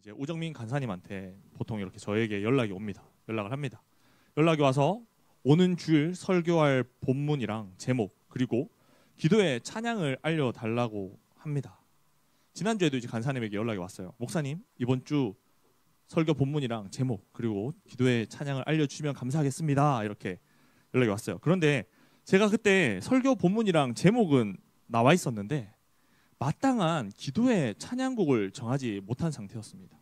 이제 우정민 간사님한테 보통 이렇게 저에게 연락이 옵니다. 연락을 합니다. 연락이 와서 오는 주일 설교할 본문이랑 제목 그리고 기도의 찬양을 알려달라고 합니다. 지난주에도 이제 간사님에게 연락이 왔어요. 목사님 이번 주 설교 본문이랑 제목 그리고 기도의 찬양을 알려주시면 감사하겠습니다. 이렇게 연락이 왔어요. 그런데 제가 그때 설교 본문이랑 제목은 나와 있었는데 마땅한 기도의 찬양곡을 정하지 못한 상태였습니다.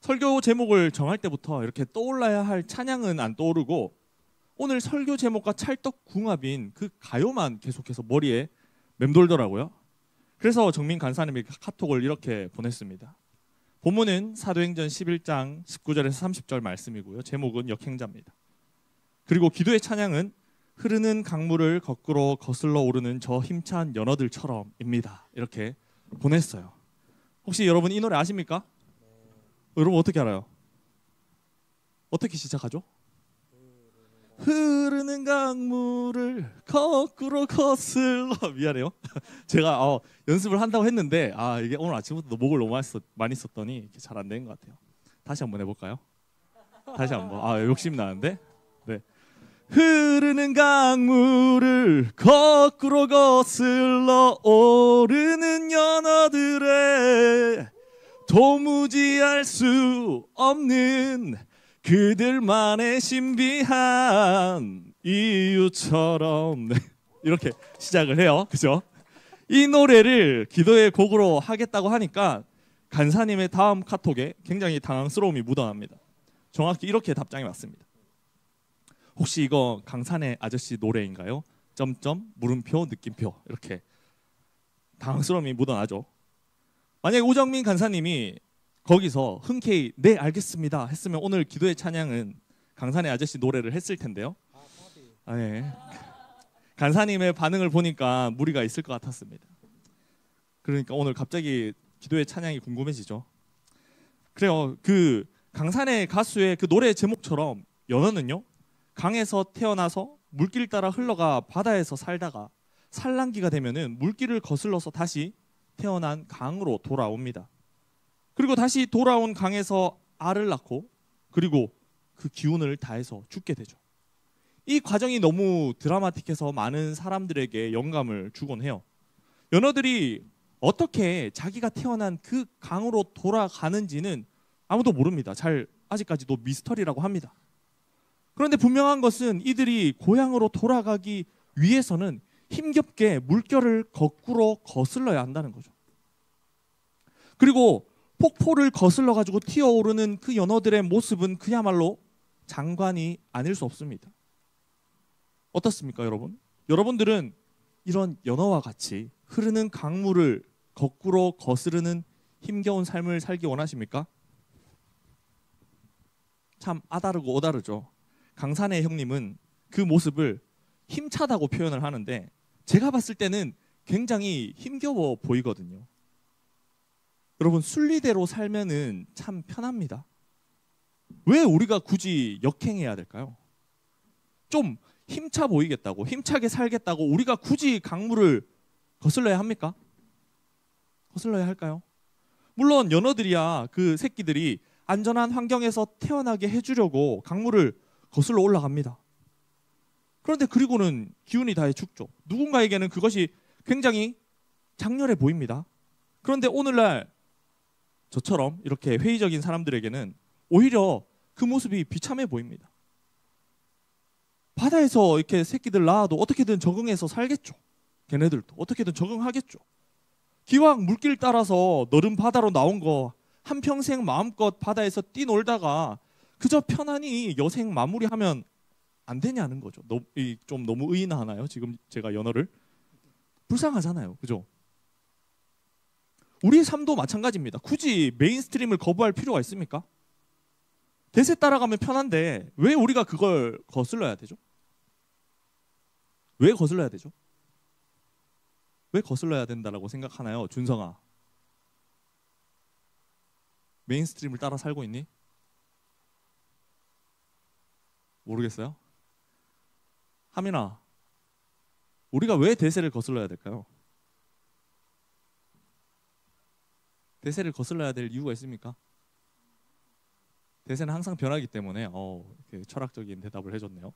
설교 제목을 정할 때부터 이렇게 떠올라야 할 찬양은 안 떠오르고 오늘 설교 제목과 찰떡궁합인 그 가요만 계속해서 머리에 맴돌더라고요. 그래서 정민 간사님에게 카톡을 이렇게 보냈습니다. 본문은 사도행전 11장 19절에서 30절 말씀이고요. 제목은 역행자입니다. 그리고 기도의 찬양은 흐르는 강물을 거꾸로 거슬러 오르는 저 힘찬 연어들처럼입니다. 이렇게 보냈어요. 혹시 여러분 이 노래 아십니까? 여러분 어떻게 알아요? 어떻게 시작하죠? 흐르는 강물을 거꾸로 거슬러 미안해요. 제가 연습을 한다고 했는데 이게 오늘 아침부터 목을 너무 많이 썼더니 잘 안 되는 것 같아요. 다시 한번 해볼까요? 다시 한번. 욕심 나는데. 네. 흐르는 강물을 거꾸로 거슬러 오르는 연어들의 도무지 알 수 없는 그들만의 신비한 이유처럼 이렇게 시작을 해요. 그죠? 이 노래를 기도의 곡으로 하겠다고 하니까 간사님의 다음 카톡에 굉장히 당황스러움이 묻어납니다. 정확히 이렇게 답장이 왔습니다. 혹시 이거 강산의 아저씨 노래인가요? 점점 물음표 느낌표 이렇게 당황스러움이 묻어나죠. 만약에 우정민 간사님이 거기서 흔쾌히 네 알겠습니다 했으면 오늘 기도의 찬양은 강산의 아저씨 노래를 했을 텐데요. 네. 간사님의 반응을 보니까 무리가 있을 것 같았습니다. 그러니까 오늘 갑자기 기도의 찬양이 궁금해지죠. 그래요. 그 강산의 가수의 그 노래 제목처럼 연어는요. 강에서 태어나서 물길 따라 흘러가 바다에서 살다가 산란기가 되면은 물길을 거슬러서 다시 태어난 강으로 돌아옵니다. 그리고 다시 돌아온 강에서 알을 낳고 그리고 그 기운을 다해서 죽게 되죠. 이 과정이 너무 드라마틱해서 많은 사람들에게 영감을 주곤 해요. 연어들이 어떻게 자기가 태어난 그 강으로 돌아가는지는 아무도 모릅니다. 아직까지도 미스터리라고 합니다. 그런데 분명한 것은 이들이 고향으로 돌아가기 위해서는 힘겹게 물결을 거꾸로 거슬러야 한다는 거죠. 그리고 폭포를 거슬러 가지고 튀어오르는 그 연어들의 모습은 그야말로 장관이 아닐 수 없습니다. 어떻습니까, 여러분? 여러분들은 이런 연어와 같이 흐르는 강물을 거꾸로 거스르는 힘겨운 삶을 살기 원하십니까? 참 아다르고 오다르죠. 강산의 형님은 그 모습을 힘차다고 표현을 하는데 제가 봤을 때는 굉장히 힘겨워 보이거든요. 여러분 순리대로 살면은 참 편합니다. 왜 우리가 굳이 역행해야 될까요? 좀 힘차 보이겠다고 힘차게 살겠다고 우리가 굳이 강물을 거슬러야 합니까? 거슬러야 할까요? 물론 연어들이야 그 새끼들이 안전한 환경에서 태어나게 해주려고 강물을 거슬러 올라갑니다. 그런데 그리고는 기운이 다해 죽죠. 누군가에게는 그것이 굉장히 장렬해 보입니다. 그런데 오늘날 저처럼 이렇게 회의적인 사람들에게는 오히려 그 모습이 비참해 보입니다. 바다에서 이렇게 새끼들 낳아도 어떻게든 적응해서 살겠죠. 걔네들도 어떻게든 적응하겠죠. 기왕 물길 따라서 너른 바다로 나온 거 한평생 마음껏 바다에서 뛰놀다가 그저 편안히 여생 마무리하면 안 되냐는 거죠. 좀 너무 의인하나요? 지금 제가 연어를 불쌍하잖아요. 그죠? 우리의 삶도 마찬가지입니다. 굳이 메인스트림을 거부할 필요가 있습니까? 대세 따라가면 편한데 왜 우리가 그걸 거슬러야 되죠? 왜 거슬러야 되죠? 왜 거슬러야 된다라고 생각하나요? 준성아. 메인스트림을 따라 살고 있니? 모르겠어요? 하민아, 우리가 왜 대세를 거슬러야 될까요? 대세를 거슬러야 될 이유가 있습니까? 대세는 항상 변하기 때문에 철학적인 대답을 해줬네요.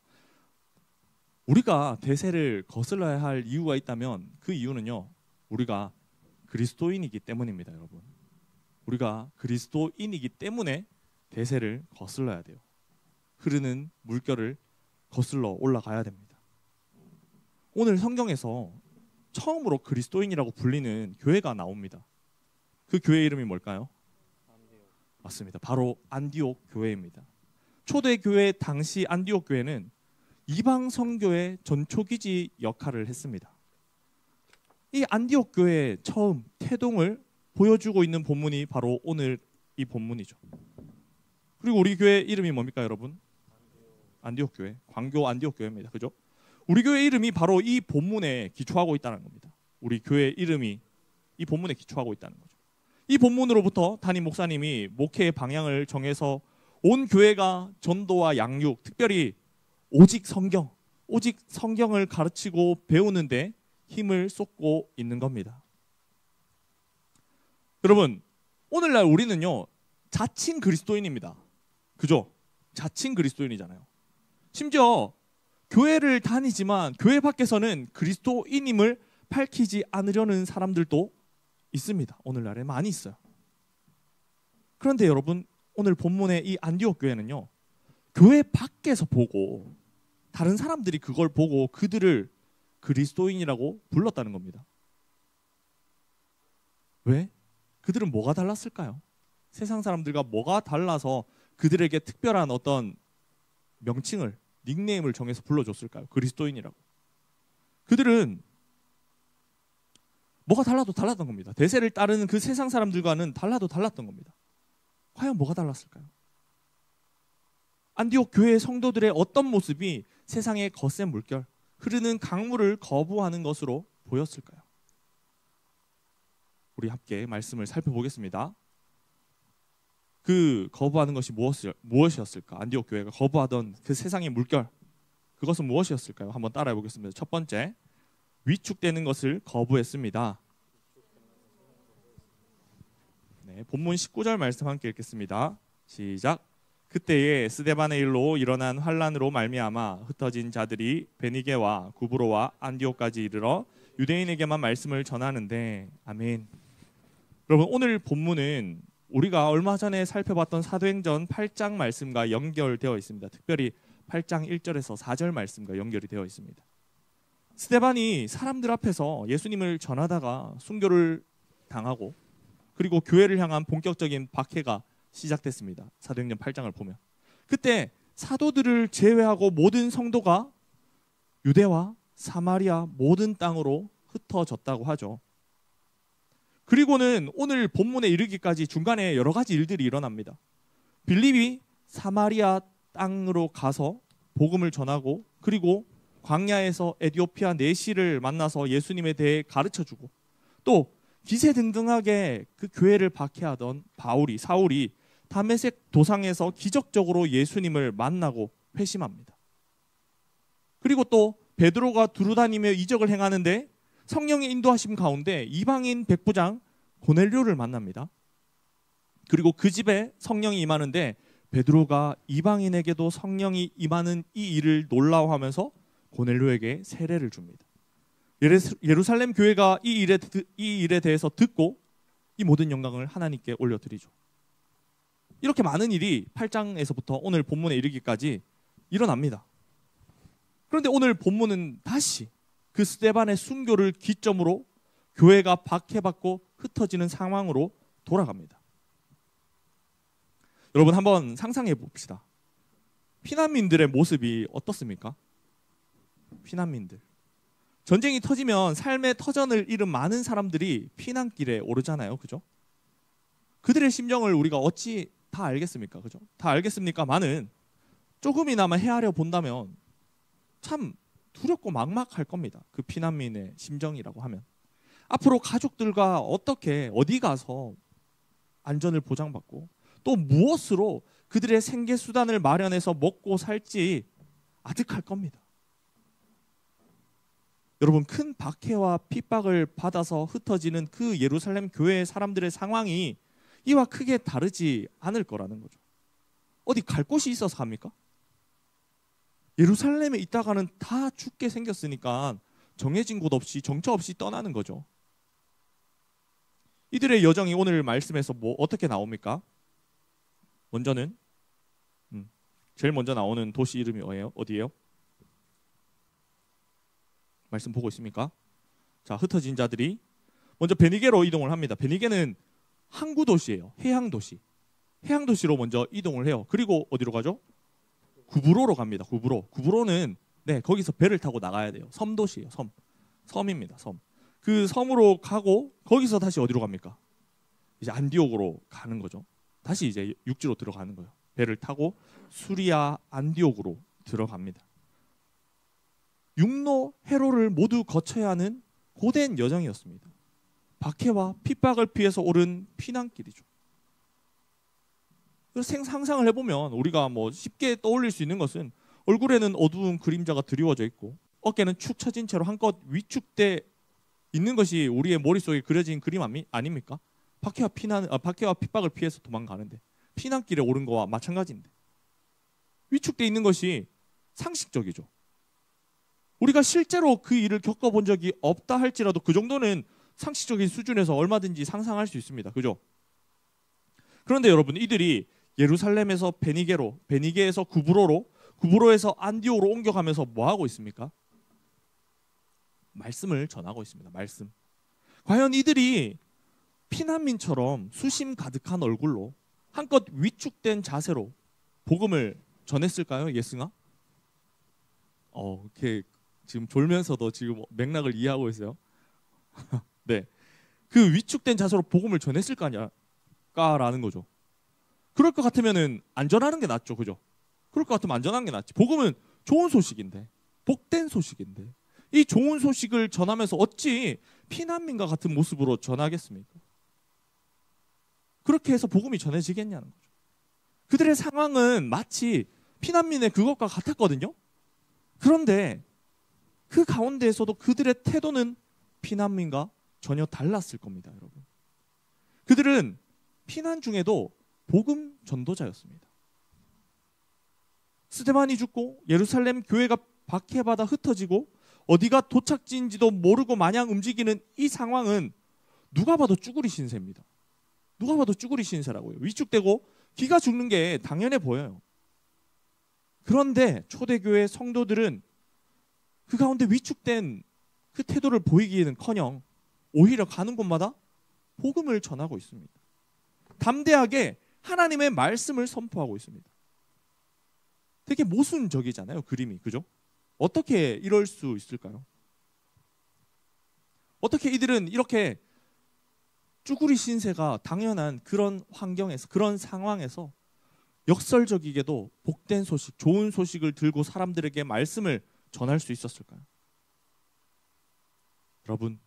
우리가 대세를 거슬러야 할 이유가 있다면 그 이유는요, 우리가 그리스도인이기 때문입니다, 여러분. 우리가 그리스도인이기 때문에 대세를 거슬러야 돼요. 흐르는 물결을 거슬러 올라가야 됩니다. 오늘 성경에서 처음으로 그리스도인이라고 불리는 교회가 나옵니다. 그 교회 이름이 뭘까요? 맞습니다. 바로 안디옥 교회입니다. 초대교회 당시 안디옥 교회는 이방 선교의 전초기지 역할을 했습니다. 이 안디옥 교회의 처음 태동을 보여주고 있는 본문이 바로 오늘 이 본문이죠. 그리고 우리 교회 이름이 뭡니까, 여러분? 안디옥 교회, 광교 안디옥 교회입니다. 그죠? 우리 교회 이름이 바로 이 본문에 기초하고 있다는 겁니다. 우리 교회 이름이 이 본문에 기초하고 있다는 거죠. 이 본문으로부터 담임 목사님이 목회의 방향을 정해서 온 교회가 전도와 양육, 특별히 오직 성경을 가르치고 배우는데 힘을 쏟고 있는 겁니다. 여러분, 오늘날 우리는요, 자칭 그리스도인입니다. 그죠? 자칭 그리스도인이잖아요. 심지어 교회를 다니지만 교회 밖에서는 그리스도인임을 밝히지 않으려는 사람들도 있습니다. 오늘날에 많이 있어요. 그런데 여러분, 오늘 본문의 이 안디옥 교회는요, 교회 밖에서 보고 다른 사람들이 그걸 보고 그들을 그리스도인이라고 불렀다는 겁니다. 왜? 그들은 뭐가 달랐을까요? 세상 사람들과 뭐가 달라서 그들에게 특별한 어떤 명칭을, 닉네임을 정해서 불러줬을까요? 그리스도인이라고. 그들은 뭐가 달라도 달랐던 겁니다. 대세를 따르는 그 세상 사람들과는 달라도 달랐던 겁니다. 과연 뭐가 달랐을까요? 안디옥 교회 성도들의 어떤 모습이 세상의 거센 물결, 흐르는 강물을 거부하는 것으로 보였을까요? 우리 함께 말씀을 살펴보겠습니다. 그 거부하는 것이 무엇이었을까? 안디옥 교회가 거부하던 그 세상의 물결, 그것은 무엇이었을까요? 한번 따라해 보겠습니다. 첫 번째, 위축되는 것을 거부했습니다. 네, 본문 19절 말씀 함께 읽겠습니다. 시작. 그때에 스데반의 일로 일어난 환란으로 말미암아 흩어진 자들이 베니게와 구브로와 안디옥까지 이르러 유대인에게만 말씀을 전하는데, 아멘. 여러분, 오늘 본문은 우리가 얼마 전에 살펴봤던 사도행전 8장 말씀과 연결되어 있습니다. 특별히 8장 1절에서 4절 말씀과 연결이 되어 있습니다. 스데반이 사람들 앞에서 예수님을 전하다가 순교를 당하고, 그리고 교회를 향한 본격적인 박해가 시작됐습니다. 사도행전 8장을 보면 그때 사도들을 제외하고 모든 성도가 유대와 사마리아 모든 땅으로 흩어졌다고 하죠. 그리고는 오늘 본문에 이르기까지 중간에 여러 가지 일들이 일어납니다. 빌립이 사마리아 땅으로 가서 복음을 전하고, 그리고 광야에서 에디오피아 내시를 만나서 예수님에 대해 가르쳐주고, 또 기세등등하게 그 교회를 박해하던 사울이 다메섹 도상에서 기적적으로 예수님을 만나고 회심합니다. 그리고 또 베드로가 두루다니며 이적을 행하는데 성령의 인도하심 가운데 이방인 백부장 고넬료를 만납니다. 그리고 그 집에 성령이 임하는데 베드로가 이방인에게도 성령이 임하는 이 일을 놀라워하면서 고넬료에게 세례를 줍니다. 예루살렘 교회가 이 일에 대해서 듣고 이 모든 영광을 하나님께 올려드리죠. 이렇게 많은 일이 8장에서부터 오늘 본문에 이르기까지 일어납니다. 그런데 오늘 본문은 다시 그 스데반의 순교를 기점으로 교회가 박해받고 흩어지는 상황으로 돌아갑니다. 여러분, 한번 상상해 봅시다. 피난민들의 모습이 어떻습니까? 피난민들. 전쟁이 터지면 삶의 터전을 잃은 많은 사람들이 피난길에 오르잖아요. 그죠? 그들의 심정을 우리가 어찌 다 알겠습니까? 그죠? 다 알겠습니까만은 조금이나마 헤아려 본다면 참 두렵고 막막할 겁니다. 그 피난민의 심정이라고 하면. 앞으로 가족들과 어디 가서 안전을 보장받고, 또 무엇으로 그들의 생계 수단을 마련해서 먹고 살지 아득할 겁니다. 여러분 큰 박해와 핍박을 받아서 흩어지는 그 예루살렘 교회의 사람들의 상황이 이와 크게 다르지 않을 거라는 거죠. 어디 갈 곳이 있어서 갑니까? 예루살렘에 있다가는 다 죽게 생겼으니까 정해진 곳 없이 정처 없이 떠나는 거죠. 이들의 여정이 오늘 말씀에서 뭐 어떻게 나옵니까? 먼저는 제일 먼저 나오는 도시 이름이 어디예요? 말씀 보고 있습니까? 자, 흩어진 자들이 먼저 베니게로 이동을 합니다. 베니게는 항구 도시예요. 해양 도시. 해양 도시로 먼저 이동을 해요. 그리고 어디로 가죠? 구브로로 갑니다. 구브로는 거기서 배를 타고 나가야 돼요. 섬 도시예요. 섬입니다. 섬. 그 섬으로 가고 거기서 다시 어디로 갑니까? 이제 안디옥으로 가는 거죠. 다시 이제 육지로 들어가는 거예요. 배를 타고 수리아 안디옥으로 들어갑니다. 육로 해로를 모두 거쳐야 하는 고된 여정이었습니다. 박해와 핍박을 피해서 오른 피난길이죠. 그래서 상상을 해보면 우리가 뭐 쉽게 떠올릴 수 있는 것은 얼굴에는 어두운 그림자가 드리워져 있고 어깨는 축 처진 채로 한껏 위축돼 있는 것이 우리의 머릿속에 그려진 그림 아닙니까? 박해와 핍박을 피해서 도망가는데 피난길에 오른 거와 마찬가지인데 위축돼 있는 것이 상식적이죠. 우리가 실제로 그 일을 겪어본 적이 없다 할지라도 그 정도는 상식적인 수준에서 얼마든지 상상할 수 있습니다. 그죠? 그런데 여러분, 이들이 예루살렘에서 베니게에서 구브로에서 안디옥으로 옮겨가면서 뭐 하고 있습니까? 말씀을 전하고 있습니다. 말씀. 과연 이들이 피난민처럼 수심 가득한 얼굴로 한껏 위축된 자세로 복음을 전했을까요? 예승아? 이렇게 지금 졸면서도 지금 맥락을 이해하고 있어요. 네, 그 위축된 자세로 복음을 전했을까라는 거죠. 그럴 것 같으면은 안전하는 게 낫죠, 그죠? 그럴 것 같으면 안전한 게 낫지. 복음은 좋은 소식인데, 복된 소식인데, 이 좋은 소식을 전하면서 어찌 피난민과 같은 모습으로 전하겠습니까? 그렇게 해서 복음이 전해지겠냐는 거죠. 그들의 상황은 마치 피난민의 그것과 같았거든요. 그런데 그 가운데에서도 그들의 태도는 피난민과 전혀 달랐을 겁니다, 여러분. 그들은 피난 중에도 복음 전도자였습니다. 스데반이 죽고 예루살렘 교회가 박해받아 흩어지고 어디가 도착지인지도 모르고 마냥 움직이는 이 상황은 누가 봐도 쭈구리 신세입니다. 누가 봐도 쭈구리 신세라고요. 위축되고 기가 죽는 게 당연해 보여요. 그런데 초대교회 성도들은 그 가운데 위축된 그 태도를 보이기에는커녕 오히려 가는 곳마다 복음을 전하고 있습니다. 담대하게 하나님의 말씀을 선포하고 있습니다. 되게 모순적이잖아요, 그림이. 그죠? 어떻게 이럴 수 있을까요? 어떻게 이들은 이렇게 쭈구리 신세가 당연한 그런 환경에서, 그런 상황에서 역설적이게도 복된 소식, 좋은 소식을 들고 사람들에게 말씀을 전할 수 있었을까요? 여러분,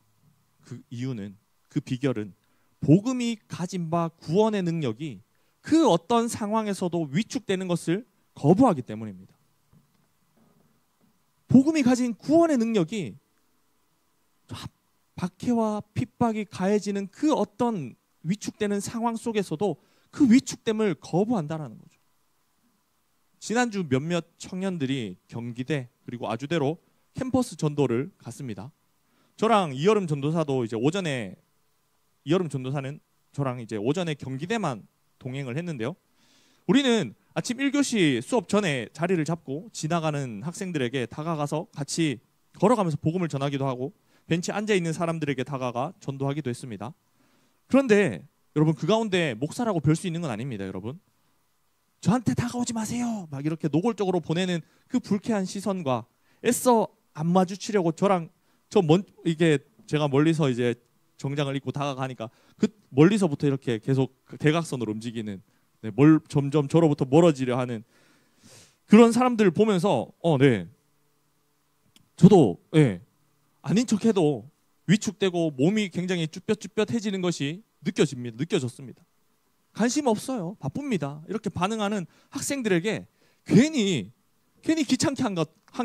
그 이유는, 그 비결은 복음이 가진 바 구원의 능력이 그 어떤 상황에서도 위축되는 것을 거부하기 때문입니다. 복음이 가진 구원의 능력이 박해와 핍박이 가해지는 그 어떤 위축되는 상황 속에서도 그 위축됨을 거부한다는 거죠. 지난주 몇몇 청년들이 경기대 그리고 아주대로 캠퍼스 전도를 갔습니다. 저랑 이여름 전도사도 이제 오전에, 이여름 전도사는 저랑 이제 오전에 경기대만 동행을 했는데요. 우리는 아침 1교시 수업 전에 자리를 잡고 지나가는 학생들에게 다가가서 같이 걸어가면서 복음을 전하기도 하고 벤치에 앉아있는 사람들에게 다가가 전도하기도 했습니다. 그런데 여러분, 그 가운데 목사라고 별 수 있는 건 아닙니다. 여러분, 저한테 다가오지 마세요 막 이렇게 노골적으로 보내는 그 불쾌한 시선과 애써 안 마주치려고 이게 제가 멀리서 이제 정장을 입고 다가가니까 그 멀리서부터 이렇게 계속 대각선으로 움직이는, 점점 저로부터 멀어지려 하는 그런 사람들을 보면서 저도 아닌 척해도 위축되고 몸이 굉장히 쭈뼛쭈뼛해지는 것이 느껴졌습니다. 관심 없어요, 바쁩니다, 이렇게 반응하는 학생들에게 괜히 귀찮게 한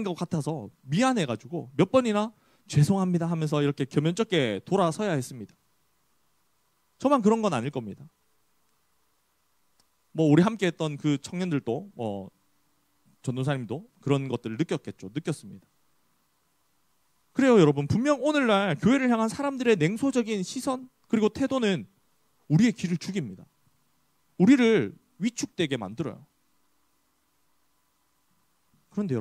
것 같아서 미안해가지고 몇 번이나 죄송합니다 하면서 이렇게 겸연쩍게 돌아서야 했습니다. 저만 그런 건 아닐 겁니다. 뭐 우리 함께 했던 그 청년들도 전도사님도 그런 것들을 느꼈습니다. 그래요, 여러분. 분명 오늘날 교회를 향한 사람들의 냉소적인 시선 그리고 태도는 우리의 길을 죽입니다. 우리를 위축되게 만들어요. 그런데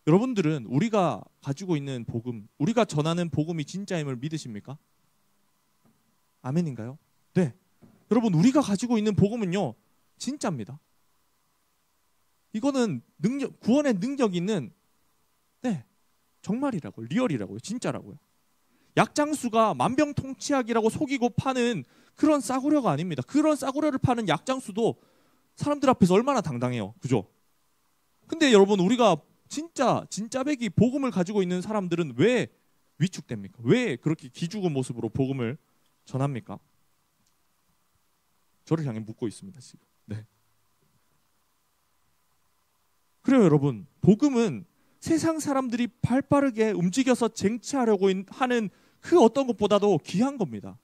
여러분들은 우리가 가지고 있는 복음, 우리가 전하는 복음이 진짜임을 믿으십니까? 아멘인가요? 네. 여러분, 우리가 가지고 있는 복음은요, 진짜입니다. 이거는 구원의 능력 있는, 네, 정말이라고요. 리얼이라고요. 진짜라고요. 약장수가 만병통치약이라고 속이고 파는 그런 싸구려가 아닙니다. 그런 싸구려를 파는 약장수도 사람들 앞에서 얼마나 당당해요. 그죠? 근데 여러분, 우리가 진짜배기 복음을 가지고 있는 사람들은 왜 위축됩니까? 왜 그렇게 기죽은 모습으로 복음을 전합니까? 저를 향해 묻고 있습니다, 지금. 네. 그래요, 여러분. 복음은 세상 사람들이 발빠르게 움직여서 쟁취하려고 하는 그 어떤 것보다도 귀한 겁니다.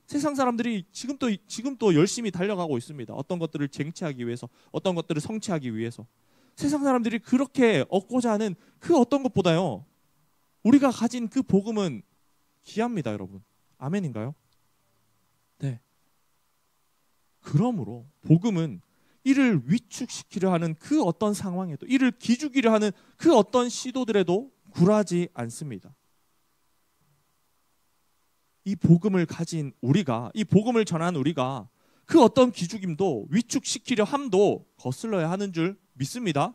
세상 사람들이 지금도 열심히 달려가고 있습니다. 어떤 것들을 쟁취하기 위해서, 어떤 것들을 성취하기 위해서. 세상 사람들이 그렇게 얻고자 하는 그 어떤 것보다요, 우리가 가진 그 복음은 귀합니다, 여러분. 아멘인가요? 네. 그러므로 복음은 이를 위축시키려 하는 그 어떤 상황에도, 이를 기죽이려 하는 그 어떤 시도들에도 굴하지 않습니다. 이 복음을 가진 우리가, 이 복음을 전한 우리가 그 어떤 기죽임도 위축시키려 함도 거슬러야 하는 줄 믿습니다.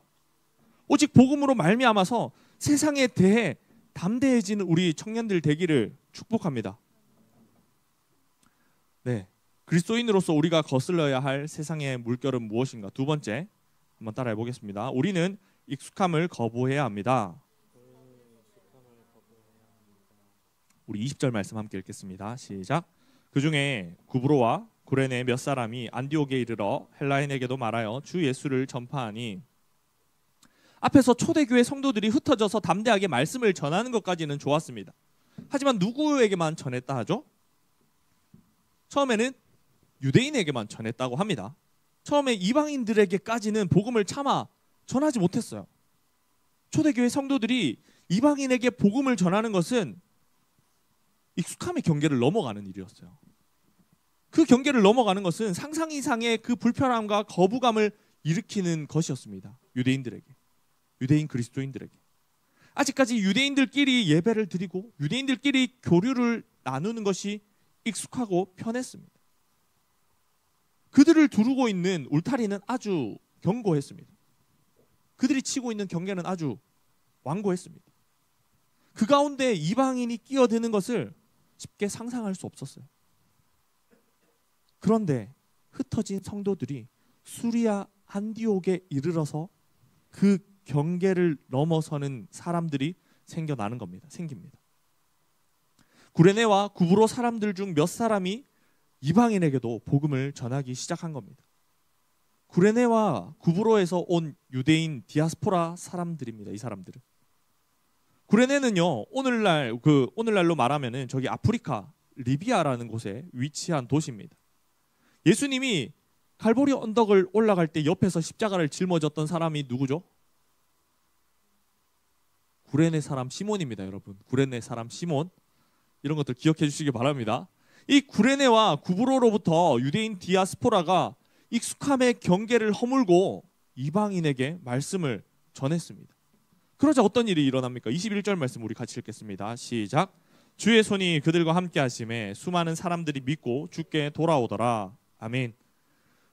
오직 복음으로 말미암아서 세상에 대해 담대해지는 우리 청년들 되기를 축복합니다. 네. 그리스도인으로서 우리가 거슬러야 할 세상의 물결은 무엇인가? 두 번째, 한번 따라해 보겠습니다. 우리는 익숙함을 거부해야 합니다. 우리 20절 말씀 함께 읽겠습니다. 시작. 그 중에 구브로와 구레네 몇 사람이 안디옥에 이르러 헬라인에게도 말하여 주 예수를 전파하니, 앞에서 초대교회 성도들이 흩어져서 담대하게 말씀을 전하는 것까지는 좋았습니다. 하지만 누구에게만 전했다 하죠? 처음에는 유대인에게만 전했다고 합니다. 처음에 이방인들에게까지는 복음을 차마 전하지 못했어요. 초대교회 성도들이 이방인에게 복음을 전하는 것은 익숙함의 경계를 넘어가는 일이었어요. 그 경계를 넘어가는 것은 상상 이상의 그 불편함과 거부감을 일으키는 것이었습니다. 유대인 그리스도인들에게. 아직까지 유대인들끼리 예배를 드리고 유대인들끼리 교류를 나누는 것이 익숙하고 편했습니다. 그들을 두르고 있는 울타리는 아주 견고했습니다. 그들이 치고 있는 경계는 아주 완고했습니다. 그 가운데 이방인이 끼어드는 것을 쉽게 상상할 수 없었어요. 그런데 흩어진 성도들이 수리아 안디옥에 이르러서 그 경계를 넘어서는 사람들이 생깁니다. 구레네와 구브로 사람들 중 몇 사람이 이방인에게도 복음을 전하기 시작한 겁니다. 구레네와 구브로에서 온 유대인 디아스포라 사람들입니다. 이 사람들은. 구레네는요, 오늘날로 말하면은 저기 아프리카 리비아라는 곳에 위치한 도시입니다. 예수님이 갈보리 언덕을 올라갈 때 옆에서 십자가를 짊어졌던 사람이 누구죠? 구레네 사람 시몬입니다, 여러분. 구레네 사람 시몬. 이런 것들 기억해 주시기 바랍니다. 이 구레네와 구브로로부터 유대인 디아스포라가 익숙함의 경계를 허물고 이방인에게 말씀을 전했습니다. 그러자 어떤 일이 일어납니까? 21절 말씀 우리 같이 읽겠습니다. 시작. 주의 손이 그들과 함께 하심에 수많은 사람들이 믿고 주께 돌아오더라. 아멘.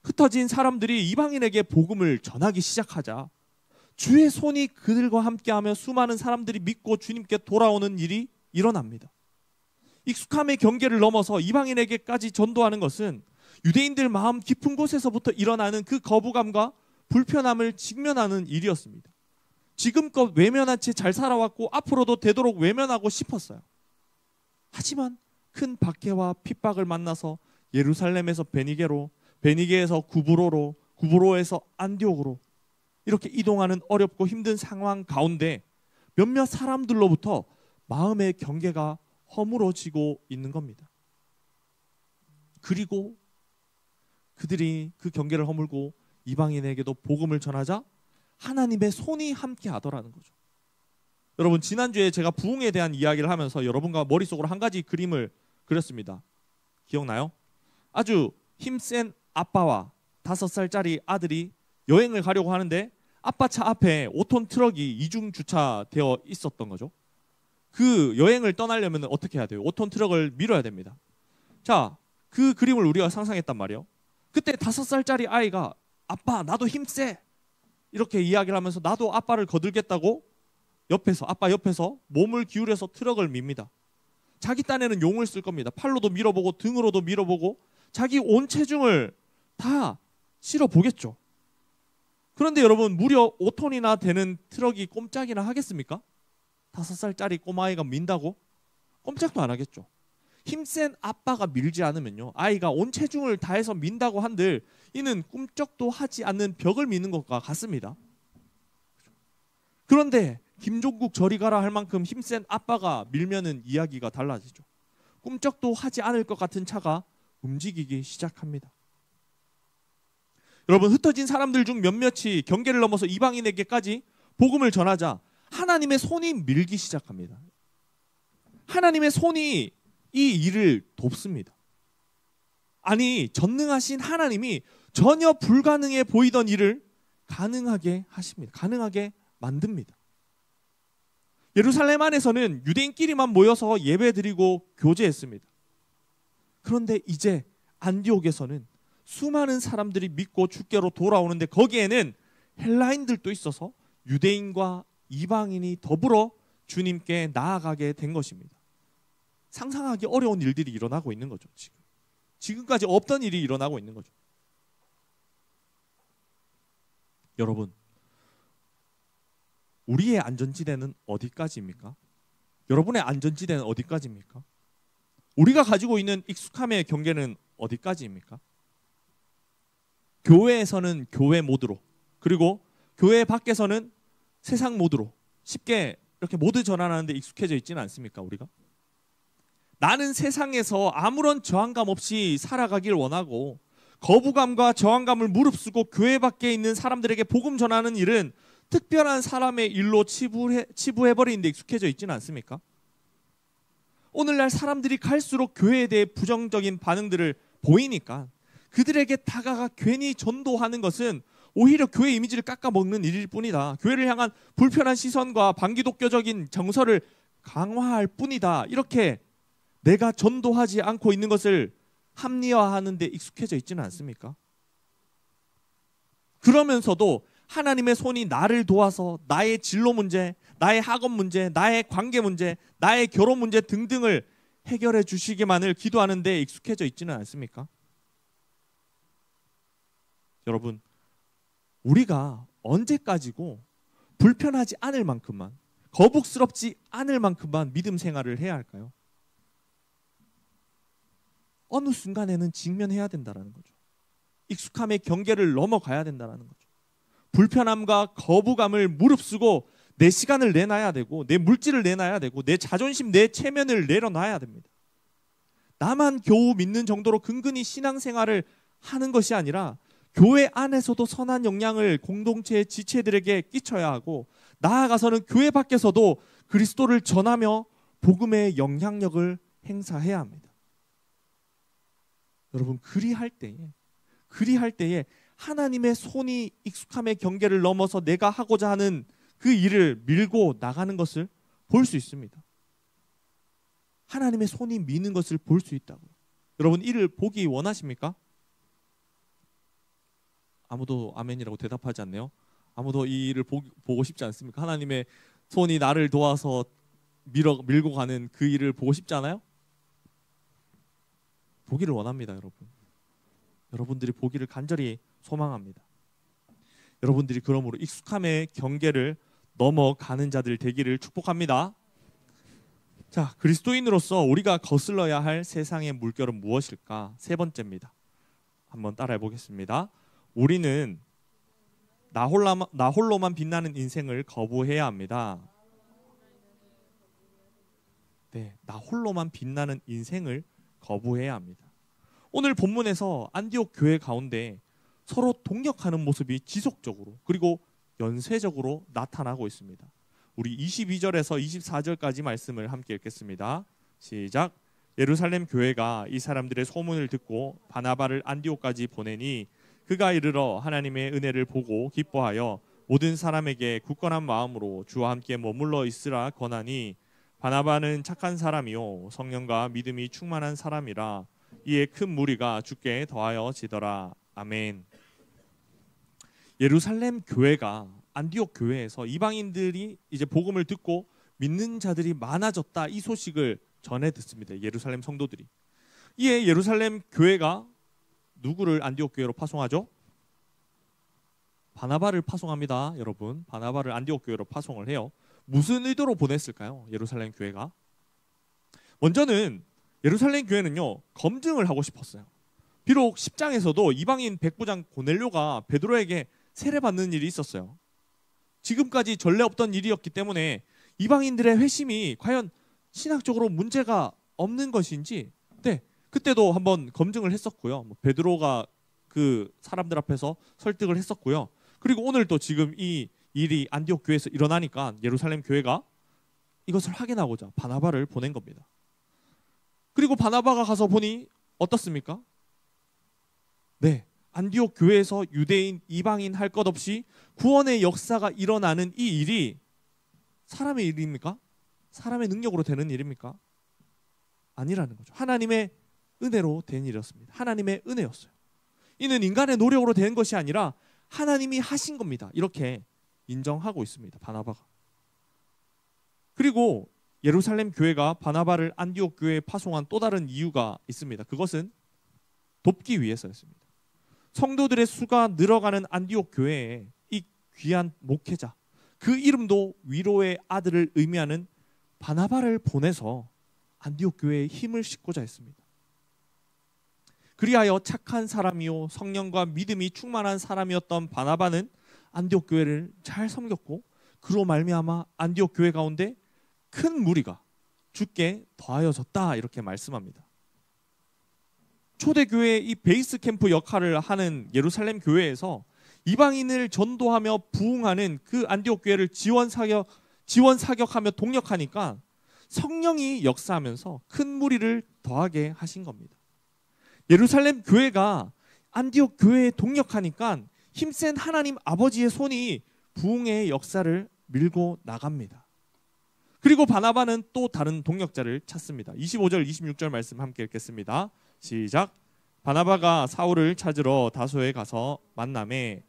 흩어진 사람들이 이방인에게 복음을 전하기 시작하자 주의 손이 그들과 함께하며 수많은 사람들이 믿고 주님께 돌아오는 일이 일어납니다. 익숙함의 경계를 넘어서 이방인에게까지 전도하는 것은 유대인들 마음 깊은 곳에서부터 일어나는 그 거부감과 불편함을 직면하는 일이었습니다. 지금껏 외면한 채 잘 살아왔고 앞으로도 되도록 외면하고 싶었어요. 하지만 큰 박해와 핍박을 만나서 예루살렘에서 베니게로, 베니게에서 구브로로, 구브로에서 안디옥으로 이렇게 이동하는 어렵고 힘든 상황 가운데 몇몇 사람들로부터 마음의 경계가 허물어지고 있는 겁니다. 그리고 그들이 그 경계를 허물고 이방인에게도 복음을 전하자 하나님의 손이 함께 하더라는 거죠. 여러분, 지난주에 제가 부흥에 대한 이야기를 하면서 여러분과 머릿속으로 한 가지 그림을 그렸습니다. 기억나요? 아주 힘센 아빠와 5살짜리 아들이 여행을 가려고 하는데 아빠 차 앞에 5톤 트럭이 이중 주차되어 있었던 거죠. 그 여행을 떠나려면 어떻게 해야 돼요? 5톤 트럭을 밀어야 됩니다. 자, 그 그림을 우리가 상상했단 말이에요. 그때 5살짜리 아이가 아빠 나도 힘세 이렇게 이야기를 하면서 나도 아빠를 거들겠다고 아빠 옆에서 몸을 기울여서 트럭을 밉니다. 자기 딴에는 용을 쓸 겁니다. 팔로도 밀어보고 등으로도 밀어보고 자기 온 체중을 다 실어보겠죠. 그런데 여러분, 무려 5톤이나 되는 트럭이 꼼짝이나 하겠습니까? 5살짜리 꼬마아이가 민다고? 꼼짝도 안 하겠죠. 힘센 아빠가 밀지 않으면요, 아이가 온 체중을 다해서 민다고 한들 이는 꿈쩍도 하지 않는 벽을 미는 것과 같습니다. 그런데 김종국 저리 가라 할 만큼 힘센 아빠가 밀면은 이야기가 달라지죠. 꿈쩍도 하지 않을 것 같은 차가 움직이기 시작합니다. 여러분, 흩어진 사람들 중 몇몇이 경계를 넘어서 이방인에게까지 복음을 전하자 하나님의 손이 밀기 시작합니다. 하나님의 손이 이 일을 돕습니다. 아니, 전능하신 하나님이 전혀 불가능해 보이던 일을 가능하게 하십니다. 가능하게 만듭니다. 예루살렘 안에서는 유대인끼리만 모여서 예배드리고 교제했습니다. 그런데 이제 안디옥에서는 수많은 사람들이 믿고 주께로 돌아오는데 거기에는 헬라인들도 있어서 유대인과 이방인이 더불어 주님께 나아가게 된 것입니다. 상상하기 어려운 일들이 일어나고 있는 거죠. 지금까지 없던 일이 일어나고 있는 거죠. 여러분, 우리의 안전지대는 어디까지입니까? 여러분의 안전지대는 어디까지입니까? 우리가 가지고 있는 익숙함의 경계는 어디까지입니까? 교회에서는 교회 모드로, 그리고 교회 밖에서는 세상 모드로 쉽게 이렇게 모드 전환하는데 익숙해져 있지는 않습니까? 우리가? 나는 세상에서 아무런 저항감 없이 살아가길 원하고 거부감과 저항감을 무릅쓰고 교회 밖에 있는 사람들에게 복음 전하는 일은 특별한 사람의 일로 치부해버리는데 익숙해져 있지는 않습니까? 오늘날 사람들이 갈수록 교회에 대해 부정적인 반응들을 보이니까 그들에게 다가가 괜히 전도하는 것은 오히려 교회 이미지를 깎아먹는 일일 뿐이다. 교회를 향한 불편한 시선과 반기독교적인 정서를 강화할 뿐이다. 이렇게 내가 전도하지 않고 있는 것을 합리화하는 데 익숙해져 있지는 않습니까? 그러면서도 하나님의 손이 나를 도와서 나의 진로 문제, 나의 학업 문제, 나의 관계 문제, 나의 결혼 문제 등등을 해결해 주시기만을 기도하는 데 익숙해져 있지는 않습니까? 여러분, 우리가 언제까지고 불편하지 않을 만큼만, 거북스럽지 않을 만큼만 믿음 생활을 해야 할까요? 어느 순간에는 직면해야 된다는 거죠. 익숙함의 경계를 넘어가야 된다는 거죠. 불편함과 거부감을 무릅쓰고 내 시간을 내놔야 되고 내 물질을 내놔야 되고 내 자존심, 내 체면을 내려놔야 됩니다. 나만 겨우 믿는 정도로 근근히 신앙생활을 하는 것이 아니라 교회 안에서도 선한 영향을 공동체의 지체들에게 끼쳐야 하고 나아가서는 교회 밖에서도 그리스도를 전하며 복음의 영향력을 행사해야 합니다. 여러분, 그리할 때에 하나님의 손이 익숙함의 경계를 넘어서 내가 하고자 하는 그 일을 밀고 나가는 것을 볼 수 있습니다. 하나님의 손이 미는 것을 볼 수 있다고요. 여러분, 이를 보기 원하십니까? 아무도 아멘이라고 대답하지 않네요. 아무도 이 일을 보고 싶지 않습니까? 하나님의 손이 나를 도와서 밀고 가는 그 일을 보고 싶지 않아요? 보기를 원합니다, 여러분. 여러분들이 보기를 간절히 소망합니다. 여러분들이 그러므로 익숙함의 경계를 넘어가는 자들 되기를 축복합니다. 자, 그리스도인으로서 우리가 거슬러야 할 세상의 물결은 무엇일까? 세 번째입니다. 한번 따라해 보겠습니다. 우리는 나 홀로만 빛나는 인생을 거부해야 합니다. 네, 나 홀로만 빛나는 인생을 거부해야 합니다. 오늘 본문에서 안디옥 교회 가운데 서로 동력하는 모습이 지속적으로 그리고 연쇄적으로 나타나고 있습니다. 우리 22절에서 24절까지 말씀을 함께 읽겠습니다. 시작. 예루살렘 교회가 이 사람들의 소문을 듣고 바나바를 안디옥까지 보내니 그가 이르러 하나님의 은혜를 보고 기뻐하여 모든 사람에게 굳건한 마음으로 주와 함께 머물러 있으라 권하니 바나바는 착한 사람이요 성령과 믿음이 충만한 사람이라 이에 큰 무리가 주께 더하여 지더라. 아멘. 예루살렘 교회가 안디옥 교회에서 이방인들이 이제 복음을 듣고 믿는 자들이 많아졌다 이 소식을 전해 듣습니다. 예루살렘 성도들이. 이에 예루살렘 교회가 누구를 안디옥 교회로 파송하죠? 바나바를 파송합니다. 여러분, 바나바를 안디옥 교회로 파송을 해요. 무슨 의도로 보냈을까요? 예루살렘 교회가. 먼저는 예루살렘 교회는요, 검증을 하고 싶었어요. 비록 10장에서도 이방인 백부장 고넬료가 베드로에게 세례받는 일이 있었어요. 지금까지 전례 없던 일이었기 때문에 이방인들의 회심이 과연 신학적으로 문제가 없는 것인지, 네, 그때도 한번 검증을 했었고요. 베드로가 그 사람들 앞에서 설득을 했었고요. 그리고 오늘 또 지금 이 일이 안디옥 교회에서 일어나니까 예루살렘 교회가 이것을 확인하고자 바나바를 보낸 겁니다. 그리고 바나바가 가서 보니 어떻습니까? 네, 안디옥 교회에서 유대인, 이방인 할 것 없이 구원의 역사가 일어나는 이 일이 사람의 일입니까? 사람의 능력으로 되는 일입니까? 아니라는 거죠. 하나님의 은혜로 된 일이었습니다. 하나님의 은혜였어요. 이는 인간의 노력으로 된 것이 아니라 하나님이 하신 겁니다. 이렇게 인정하고 있습니다. 바나바가. 그리고 예루살렘 교회가 바나바를 안디옥 교회에 파송한 또 다른 이유가 있습니다. 그것은 돕기 위해서였습니다. 성도들의 수가 늘어가는 안디옥 교회에 이 귀한 목회자, 그 이름도 위로의 아들을 의미하는 바나바를 보내서 안디옥 교회에 힘을 싣고자 했습니다. 그리하여 착한 사람이요 성령과 믿음이 충만한 사람이었던 바나바는 안디옥 교회를 잘 섬겼고 그로 말미암아 안디옥 교회 가운데 큰 무리가 주께 더하여졌다 이렇게 말씀합니다. 초대교회의 이 베이스 캠프 역할을 하는 예루살렘 교회에서 이방인을 전도하며 부흥하는 그 안디옥 교회를 지원 사격하며 동력하니까 성령이 역사하면서 큰 무리를 더하게 하신 겁니다. 예루살렘 교회가 안디옥 교회에 동력하니까 힘센 하나님 아버지의 손이 부흥의 역사를 밀고 나갑니다. 그리고 바나바는 또 다른 동력자를 찾습니다. 25절 26절 말씀 함께 읽겠습니다. 시작. 바나바가 사울을 찾으러 다소에 가서 만남에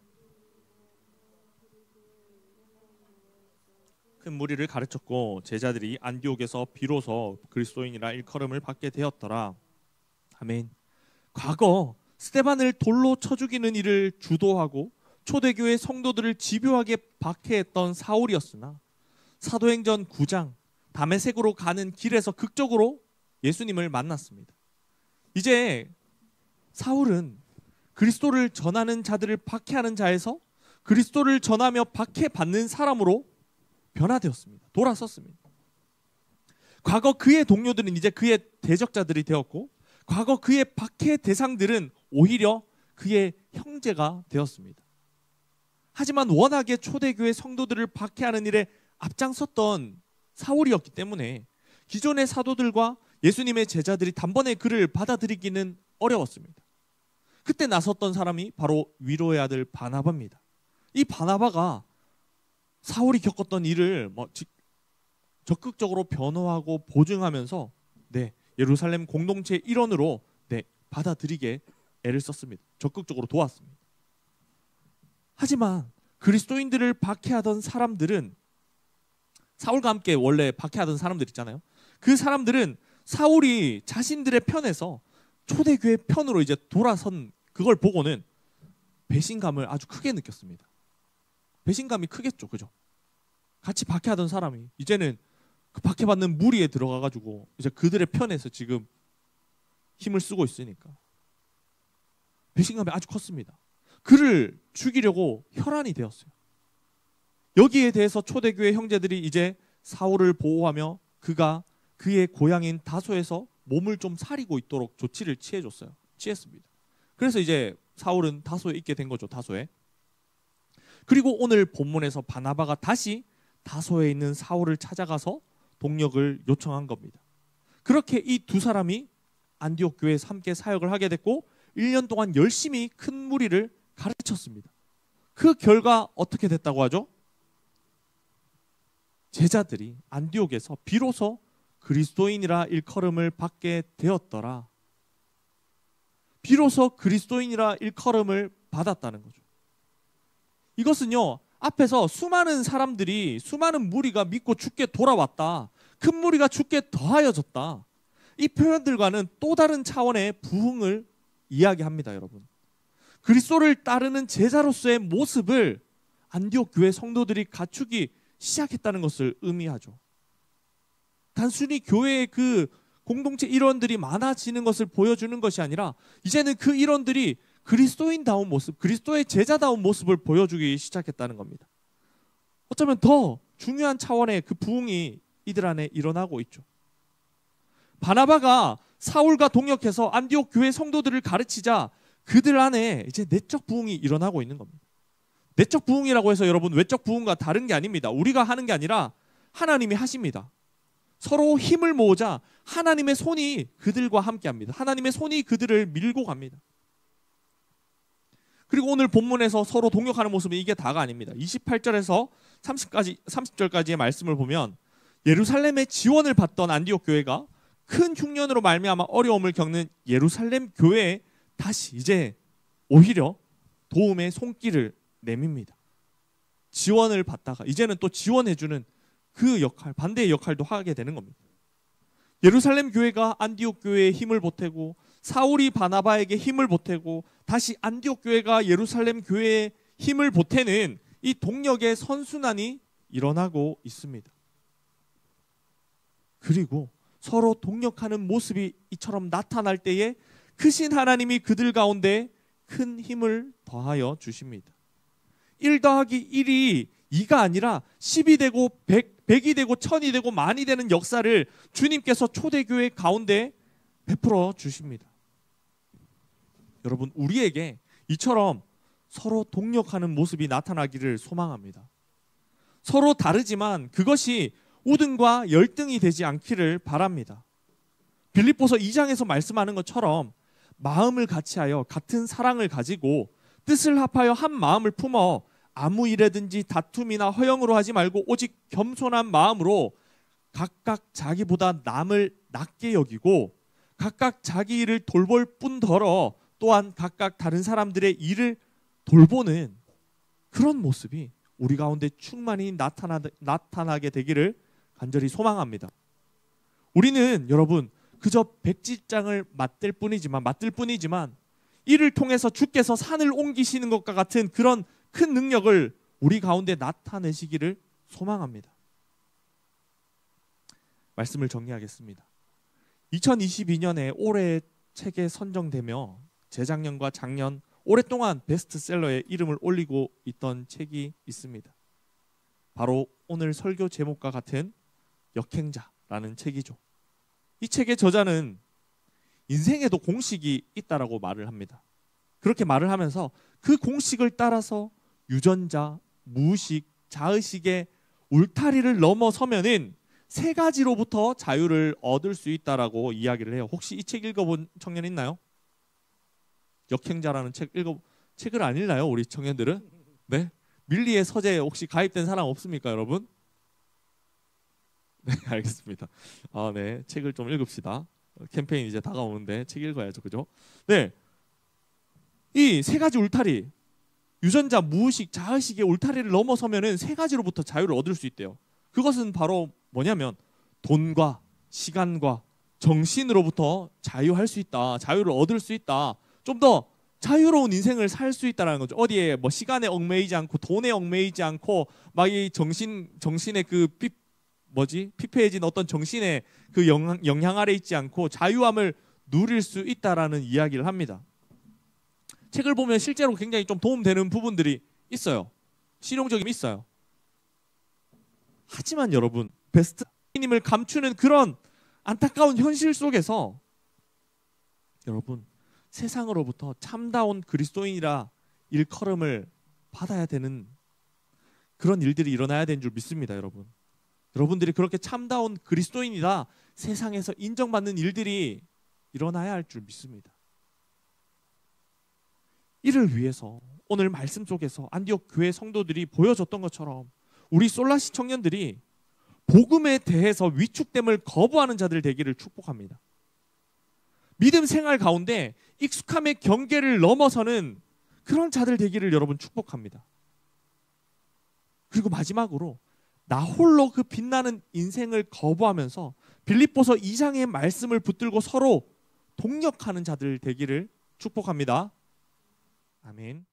큰 무리를 가르쳤고 제자들이 안디옥에서 비로소 그리스도인이라 일컬음을 받게 되었더라. 아멘. 과거 스데반을 돌로 쳐 죽이는 일을 주도하고 초대교회 성도들을 집요하게 박해했던 사울이었으나 사도행전 9장 다메섹으로 가는 길에서 극적으로 예수님을 만났습니다. 이제 사울은 그리스도를 전하는 자들을 박해하는 자에서 그리스도를 전하며 박해받는 사람으로 변화되었습니다. 돌아섰습니다. 과거 그의 동료들은 이제 그의 대적자들이 되었고 과거 그의 박해 대상들은 오히려 그의 형제가 되었습니다. 하지만 워낙에 초대교회 성도들을 박해하는 일에 앞장섰던 사울이었기 때문에 기존의 사도들과 예수님의 제자들이 단번에 그를 받아들이기는 어려웠습니다. 그때 나섰던 사람이 바로 위로의 아들 바나바입니다. 이 바나바가 사울이 겪었던 일을 적극적으로 변호하고 보증하면서 예루살렘 공동체 일원으로 받아들이게 애를 썼습니다. 적극적으로 도왔습니다. 하지만 그리스도인들을 박해하던 사람들은 사울과 함께 원래 박해하던 사람들 있잖아요. 그 사람들은 사울이 자신들의 편에서 초대교회 편으로 이제 돌아선 그걸 보고는 배신감을 아주 크게 느꼈습니다. 배신감이 크겠죠, 그죠? 같이 박해하던 사람이 이제는 그 박해받는 무리에 들어가가지고 이제 그들의 편에서 지금 힘을 쓰고 있으니까 배신감이 아주 컸습니다. 그를 죽이려고 혈안이 되었어요. 여기에 대해서 초대교회 형제들이 이제 사울을 보호하며 그가 그의 고향인 다소에서 몸을 좀 사리고 있도록 조치를 취했습니다. 그래서 이제 사울은 다소에 있게 된 거죠. 다소에. 그리고 오늘 본문에서 바나바가 다시 다소에 있는 사울을 찾아가서 동력을 요청한 겁니다. 그렇게 이 두 사람이 안디옥 교회에서 함께 사역을 하게 됐고 1년 동안 열심히 큰 무리를 가르쳤습니다. 그 결과 어떻게 됐다고 하죠? 제자들이 안디옥에서 비로소 그리스도인이라 일컬음을 받게 되었더라. 비로소 그리스도인이라 일컬음을 받았다는 거죠. 이것은요, 앞에서 수많은 사람들이, 수많은 무리가 믿고 죽게 돌아왔다. 큰 무리가 죽게 더하여졌다. 이 표현들과는 또 다른 차원의 부흥을 이야기합니다, 여러분. 그리스도를 따르는 제자로서의 모습을 안디옥 교회 성도들이 갖추기 시작했다는 것을 의미하죠. 단순히 교회의 그 공동체 일원들이 많아지는 것을 보여주는 것이 아니라 이제는 그 일원들이 그리스도인다운 모습, 그리스도의 제자다운 모습을 보여주기 시작했다는 겁니다. 어쩌면 더 중요한 차원의 그 부흥이 이들 안에 일어나고 있죠. 바나바가 사울과 동역해서 안디옥 교회 성도들을 가르치자 그들 안에 이제 내적 부흥이 일어나고 있는 겁니다. 내적 부흥이라고 해서 여러분 외적 부흥과 다른 게 아닙니다. 우리가 하는 게 아니라 하나님이 하십니다. 서로 힘을 모으자 하나님의 손이 그들과 함께합니다. 하나님의 손이 그들을 밀고 갑니다. 그리고 오늘 본문에서 서로 동역하는 모습은 이게 다가 아닙니다. 28절에서 30절까지의 말씀을 보면 예루살렘의 지원을 받던 안디옥 교회가 큰 흉년으로 말미암아 어려움을 겪는 예루살렘 교회에 다시 이제 오히려 도움의 손길을 내밉니다. 지원을 받다가 이제는 또 지원해주는 그 역할, 반대의 역할도 하게 되는 겁니다. 예루살렘 교회가 안디옥 교회에 힘을 보태고 사울이 바나바에게 힘을 보태고 다시 안디옥 교회가 예루살렘 교회에 힘을 보태는 이 동력의 선순환이 일어나고 있습니다. 그리고 서로 동력하는 모습이 이처럼 나타날 때에 크신 하나님이 그들 가운데 큰 힘을 더하여 주십니다. 1 더하기 1이 2가 아니라 10이 되고 100이 되고 1000이 되고 만이 되는 역사를 주님께서 초대교회 가운데 베풀어 주십니다. 여러분, 우리에게 이처럼 서로 동력하는 모습이 나타나기를 소망합니다. 서로 다르지만 그것이 우등과 열등이 되지 않기를 바랍니다. 빌립보서 2장에서 말씀하는 것처럼 마음을 같이하여 같은 사랑을 가지고 뜻을 합하여 한 마음을 품어 아무 일에든지 다툼이나 허영으로 하지 말고 오직 겸손한 마음으로 각각 자기보다 남을 낮게 여기고 각각 자기 일을 돌볼 뿐더러 또한 각각 다른 사람들의 일을 돌보는 그런 모습이 우리 가운데 충만히 나타나게 되기를 간절히 소망합니다. 우리는 여러분 그저 백지장을 맡을 뿐이지만 이를 통해서 주께서 산을 옮기시는 것과 같은 그런 큰 능력을 우리 가운데 나타내시기를 소망합니다. 말씀을 정리하겠습니다. 2022년에 올해의 책에 선정되며 재작년과 작년 오랫동안 베스트셀러에 이름을 올리고 있던 책이 있습니다. 바로 오늘 설교 제목과 같은 역행자라는 책이죠. 이 책의 저자는 인생에도 공식이 있다라고 말을 합니다. 그렇게 말을 하면서 그 공식을 따라서 유전자, 무의식, 자의식의 울타리를 넘어서면은 세 가지로부터 자유를 얻을 수 있다라고 이야기를 해요. 혹시 이 책 읽어본 청년 있나요? 역행자라는 책을 안 읽나요? 우리 청년들은? 네? 밀리의 서재에 혹시 가입된 사람 없습니까, 여러분? 네, 알겠습니다. 네, 책을 좀 읽읍시다. 캠페인 이제 다가오는데 책 읽어야죠, 그죠? 네, 이 세 가지 울타리, 유전자, 무의식, 자의식의 울타리를 넘어서면은 세 가지로부터 자유를 얻을 수 있대요. 그것은 바로 뭐냐면 돈과 시간과 정신으로부터 자유할 수 있다, 자유를 얻을 수 있다, 좀 더 자유로운 인생을 살 수 있다는 거죠. 어디에 뭐 시간에 얽매이지 않고 돈에 얽매이지 않고 막 이 정신의 그 피폐해진 어떤 정신의 그 영향 아래 있지 않고 자유함을 누릴 수 있다라는 이야기를 합니다. 책을 보면 실제로 굉장히 좀 도움되는 부분들이 있어요. 실용적인 있어요. 하지만 여러분, 베스트님을 감추는 그런 안타까운 현실 속에서 여러분 세상으로부터 참다운 그리스도인이라 일컬음을 받아야 되는 그런 일들이 일어나야 되는 줄 믿습니다. 여러분, 여러분들이 그렇게 참다운 그리스도인이라 세상에서 인정받는 일들이 일어나야 할 줄 믿습니다. 이를 위해서 오늘 말씀 속에서 안디옥 교회 성도들이 보여줬던 것처럼 우리 솔라시 청년들이 복음에 대해서 위축됨을 거부하는 자들 되기를 축복합니다. 믿음 생활 가운데 익숙함의 경계를 넘어서는 그런 자들 되기를 여러분 축복합니다. 그리고 마지막으로 나 홀로 그 빛나는 인생을 거부하면서 빌립보서 2장의 말씀을 붙들고 서로 동력하는 자들 되기를 축복합니다. 아멘.